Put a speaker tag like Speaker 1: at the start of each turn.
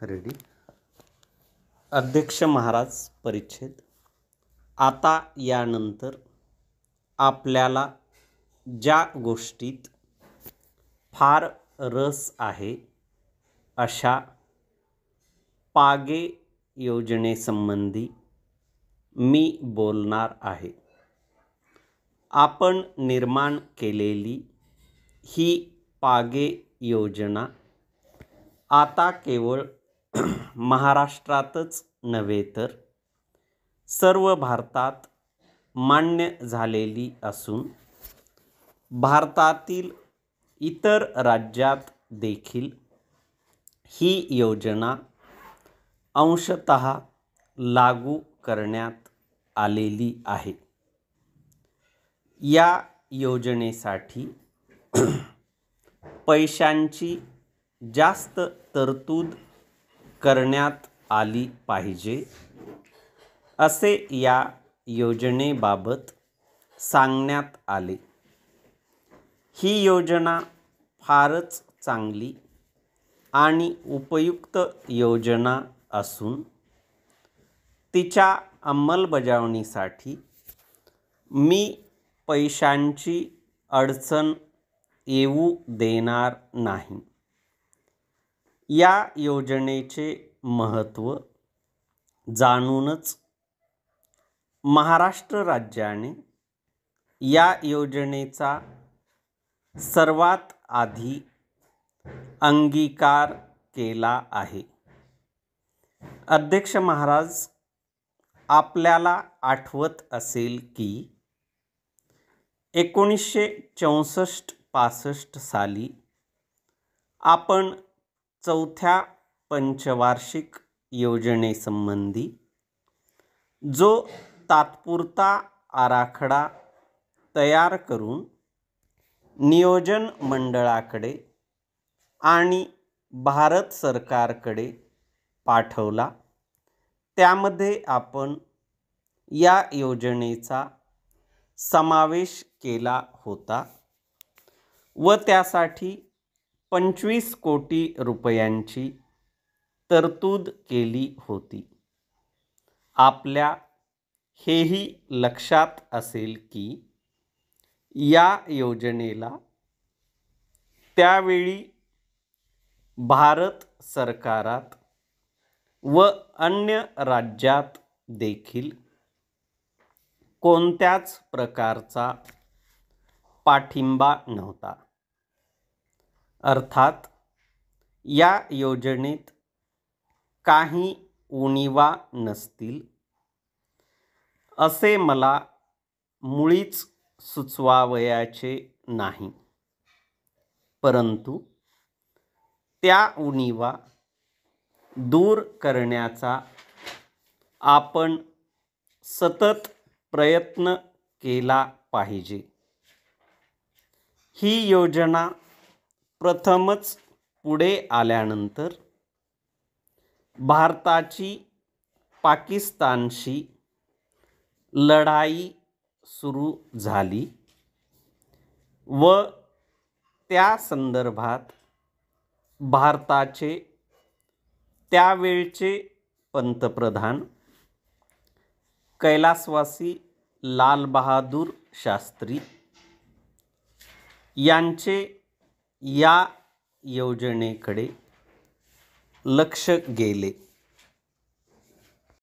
Speaker 1: Ready. अध्यक्ष महाराज परिच्छेद. आता यानंतर आपल्याला ज्या गोष्टीत फार रस आहे अशा पागे योजनेसंबंधी मी बोलणार आहे. आपण निर्माण केलेली ही पागे योजना आता केवळ महाराष्ट्रातच नव्हे तर सर्व भारतात मान्य झालेली असून भारतातील इतर राज्यात देखील ही योजना अंशतः लागू करण्यात आलेली आहे. या योजनेसाठी पैशांची जास्त तरतूद करण्यात आली पाहिजे असे या योजनेबाबत सांगण्यात आले. ही योजना फारच चांगली आणि उपयुक्त योजना असून तिच्या अंमलबजावणीसाठी मी पैशांची अडचण येऊ देणार नाही. या योजनेचे महत्त्व जाणूनच महाराष्ट्र राज्याने या योजनेचा सर्वात आधी अंगीकार केला आहे. अध्यक्ष महाराज, आपल्याला आठवत असेल की 1964-65 साली आपण चौथ्या पंचवार्षिक योजनेसंबंधी जो तात्पुरता आराखडा तयार करून नियोजन मंडळाकडे आणि भारत सरकारकडे पाठवला, त्यामध्ये आपण या योजनेचा समावेश केला होता व त्यासाठी 25 कोटी रुपयांची तरतूद केली होती. आपल्या हेही लक्षात असेल की या योजनेला त्यावेळी भारत सरकारात व अन्य राज्यात देखील कोणत्याच प्रकारचा पाठिंबा नव्हता. अर्थात या योजनेत काही उणिवा नसतील असे मला मुळीच सुचवावयाचे नाही, परंतु त्या उणिवा दूर करण्याचा आपण सतत प्रयत्न केला पाहिजे. ही योजना प्रथमच पुढे आल्यानंतर भारताची पाकिस्तानशी लढाई सुरू झाली व त्या संदर्भात भारताचे त्यावेळचे पंतप्रधान कैलासवासी लाल बहादूर शास्त्री यांचे या योजनेकडे लक्ष गेले.